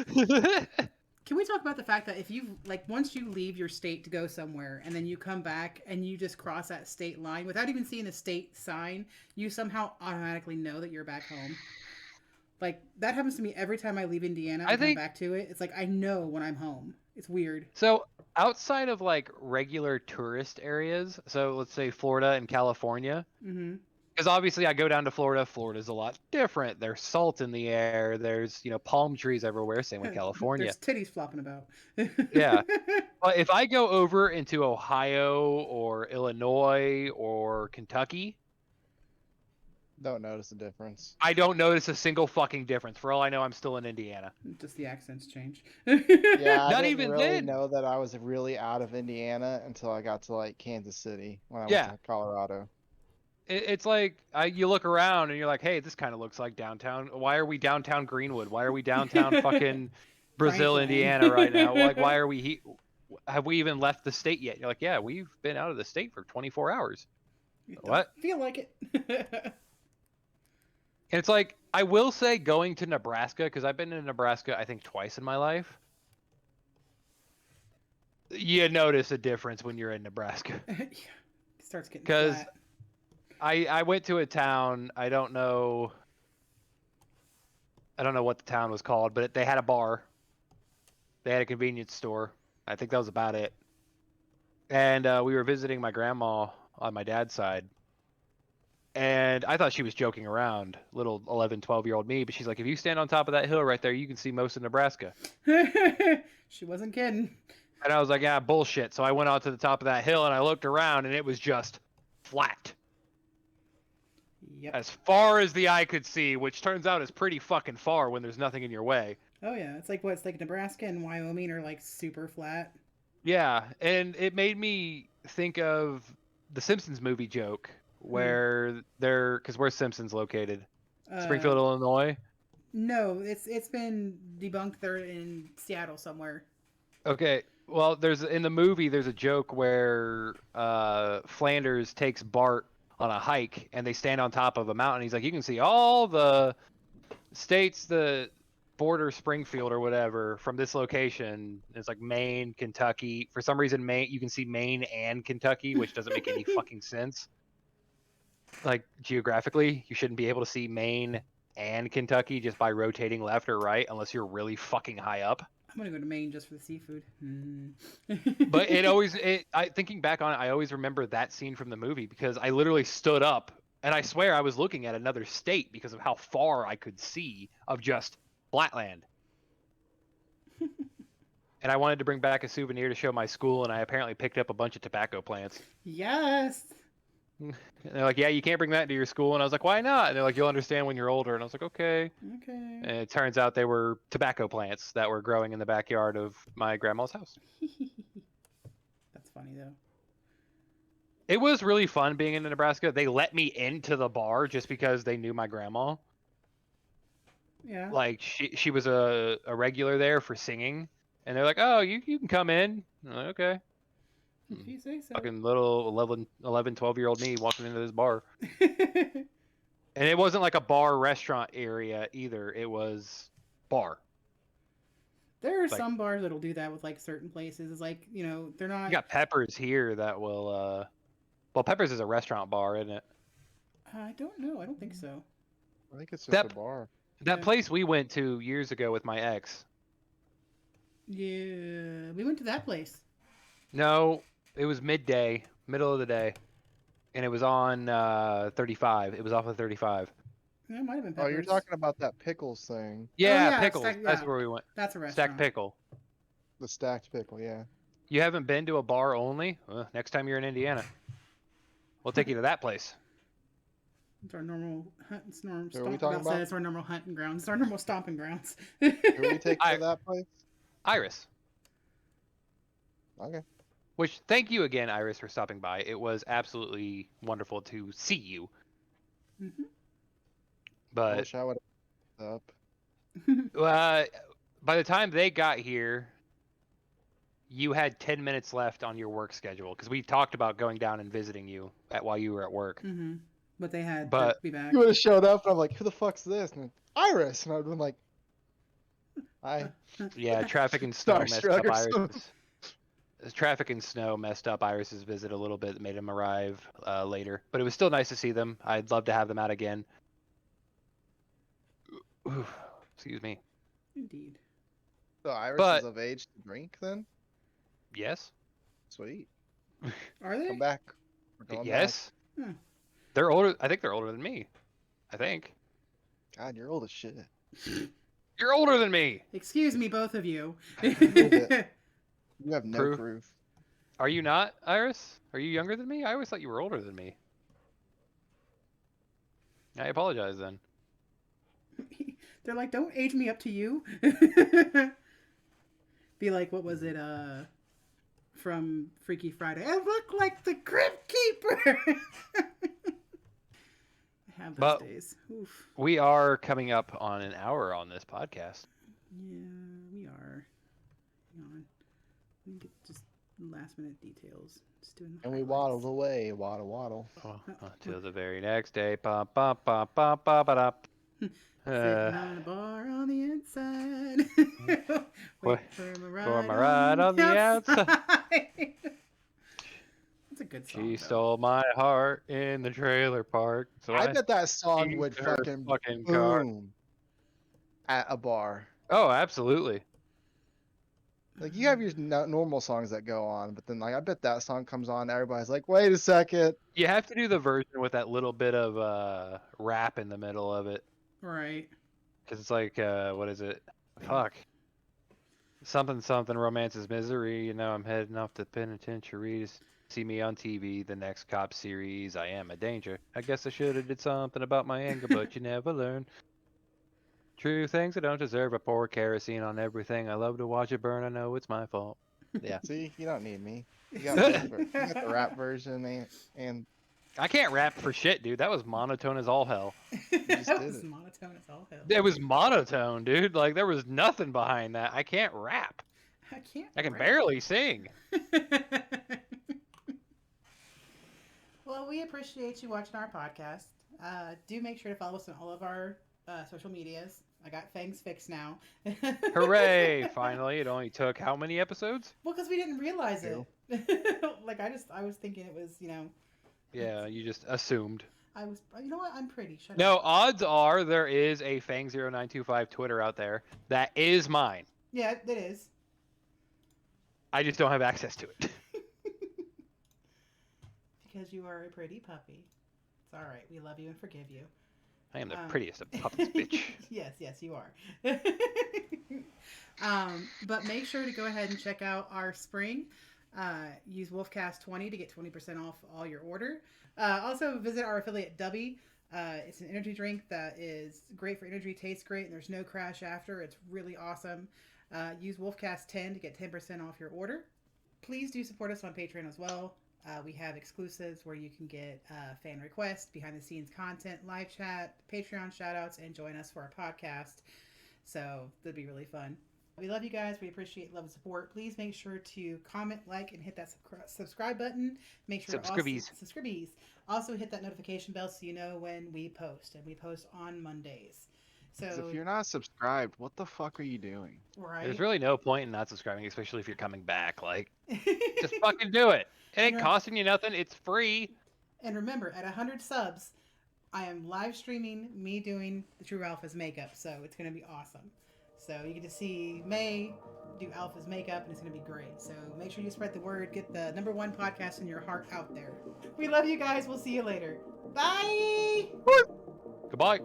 Can we talk about the fact that if you, once you leave your state to go somewhere and then you come back and you just cross that state line without even seeing a state sign, you somehow automatically know that you're back home? Like, that happens to me every time I leave Indiana and come back to it. It's like, I know when I'm home. It's weird. So, outside of, regular tourist areas, so let's say Florida and California, because obviously I go down to Florida. Florida's a lot different. There's salt in the air. There's, palm trees everywhere. Same with California. There's titties flopping about. Yeah. But if I go over into Ohio or Illinois or Kentucky, don't notice a difference. I don't notice a single fucking difference. For all I know, I'm still in Indiana. Just the accents change. Yeah, Not I even didn't really then. know that I was really out of Indiana until I got to Kansas City when I went to Colorado. It's like you look around and you're like, hey, this kind of looks like downtown. Why are we downtown Greenwood? Why are we downtown fucking Brazil, Indiana right now? Why are we have we even left the state yet? You're like, yeah, we've been out of the state for 24 hours. What? Feel like it. And it's like, I will say going to Nebraska, because I've been in Nebraska, I think, twice in my life. You notice a difference when you're in Nebraska. It starts getting flat. I went to a town, I don't know what the town was called, but they had a bar. They had a convenience store. I think that was about it. And we were visiting my grandma on my dad's side. And I thought she was joking around, little 11, 12-year-old me, but she's like, if you stand on top of that hill right there, you can see most of Nebraska. She wasn't kidding. And I was like, yeah, bullshit. So I went out to the top of that hill and I looked around and it was just flat. Yep. As far as the eye could see, which turns out is pretty fucking far when there's nothing in your way. Oh yeah, it's like Nebraska and Wyoming are super flat. Yeah, and it made me think of the Simpsons movie joke where because where's Simpsons located? Springfield, Illinois? No, it's been debunked. They're in Seattle somewhere. Okay, well, in the movie there's a joke where Flanders takes Bart on a hike and they stand on top of a mountain. He's like, you can see all the states border Springfield or whatever from this location. It's like Maine, Kentucky. For some reason, Maine, you can see Maine and Kentucky, which doesn't make any fucking sense. Like geographically, you shouldn't be able to see Maine and Kentucky just by rotating left or right unless you're really fucking high up. I'm gonna go to Maine just for the seafood. But thinking back on it, I always remember that scene from the movie because I literally stood up and I swear I was looking at another state because of how far I could see of just flatland. And I wanted to bring back a souvenir to show my school, and I apparently picked up a bunch of tobacco plants. Yes. And they're like, yeah, you can't bring that to your school. And I was like, why not? And they're like, you'll understand when you're older. And I was like, okay. Okay. And it turns out they were tobacco plants that were growing in the backyard of my grandma's house. That's funny, though. It was really fun being in Nebraska. They let me into the bar just because they knew my grandma. Yeah. Like, she was a regular there for singing. And they're like, oh, you can come in. I'm like, okay. If you say so. Fucking little 11, 12-year-old me walking into this bar. And it wasn't like a bar restaurant area either. It was bar. There are some bars that'll do that with like certain places. It's like, you know, they're not. You got Peppers here that will. Well, Peppers is a restaurant bar, isn't it? I don't know. I don't think so. I think it's just a bar. That place we went to years ago with my ex. Yeah, we went to that place. No, it was midday, middle of the day, and it was on 35. It was off of 35. Yeah, it might have been Peppers. Oh, you're talking about that pickles thing. Yeah, Pickles. That's where we went. That's a restaurant. Stacked Pickle. The stacked pickle, yeah. You haven't been to a bar only? Well, next time you're in Indiana, we'll take you to that place. It's our normal hunt. It's normal. Who are we talking about? It's our normal hunting grounds. It's our normal stomping grounds. Who we take to that place? Iris. Okay. Which, thank you again, Iris, for stopping by. It was absolutely wonderful to see you. Mm-hmm. But I wish I would have up. by the time they got here, you had 10 minutes left on your work schedule because we talked about going down and visiting you while you were at work. Mm-hmm. But they had to be back. You would have showed up, and I'm like, "Who the fuck's this?" And Iris, and I'd been like, "Hi." Yeah, traffic and snow messed up Iris. Traffic and snow messed up Iris's visit a little bit, made him arrive later. But it was still nice to see them. I'd love to have them out again. Ooh, excuse me. Indeed. So Iris is of age to drink, then? Yes. Sweet. Are they? Come back. We're going Yes. Hmm. They're older. I think they're older than me. I think. God, you're old as shit. You're older than me. Excuse me, both of you. You have no proof. Are you not, Iris? Are you younger than me? I always thought you were older than me. I apologize then. They're like, don't age me up to you. Be like, what was it? From Freaky Friday. I look like the Crypt Keeper. I have those days. Oof. We are coming up on an hour on this podcast. Yeah, we are. Hang on. Let me get just last minute details. Just doing and we waddled away, waddle. Until the very next day. Ba ba ba ba ba ba da. Sitting on a bar on the inside. Wait for my ride on the outside. That's a good song. She stole my heart in the trailer park. So I bet that song would fucking boom at a bar. Oh, absolutely. Like, you have your normal songs that go on, but then, like, I bet that song comes on, everybody's like, wait a second. You have to do the version with that little bit of rap in the middle of it. Right. Because it's like, what is it? Fuck. Something, romance is misery. You know, I'm heading off to penitentiary to see me on TV, the next cop series. I am a danger. I guess I should have did something about my anger, but you never learn. True things I don't deserve. I pour kerosene on everything. I love to watch it burn. I know it's my fault. Yeah. See, you don't need me. You got the rap version, and I can't rap for shit, dude. That was monotone as all hell. That was monotone as all hell. It was monotone, dude. Like, there was nothing behind that. I can't rap. I can barely sing. Well, we appreciate you watching our podcast. Do make sure to follow us on all of our social medias. I got Fang's fixed now. Hooray! Finally, it only took how many episodes? Well, because we didn't realize it. Like I was thinking it was, Yeah, you just assumed. I was, you know what? I'm pretty. Shut No, up. odds are there is a Fang0925 Twitter out there that is mine. Yeah, it is. I just don't have access to it. Because you are a pretty puppy. It's all right. We love you and forgive you. I am the prettiest of puppies, bitch. Yes, you are. But make sure to go ahead and check out our spring. Use WolfCast20 to get 20% off all your order. Also, visit our affiliate Dubby. It's an energy drink that is great for energy, tastes great, and there's no crash after. It's really awesome. Use WolfCast10 to get 10% off your order. Please do support us on Patreon as well. We have exclusives where you can get fan requests, behind-the-scenes content, live chat, Patreon shoutouts, and join us for our podcast. So that'd be really fun. We love you guys. We appreciate love and support. Please make sure to comment, like, and hit that subscribe button. Make sure subscribees. Also hit that notification bell so you know when we post. And we post on Mondays. So if you're not subscribed, what the fuck are you doing? Right. There's really no point in not subscribing, especially if you're coming back. Like, just fucking do it. It ain't costing you nothing. It's free. And remember, at 100 subs, I am live streaming me doing the Tru Alpha's makeup. So it's going to be awesome. So you get to see May do Alpha's makeup, and it's going to be great. So make sure you spread the word. Get the #1 podcast in your heart out there. We love you guys. We'll see you later. Bye! Goodbye.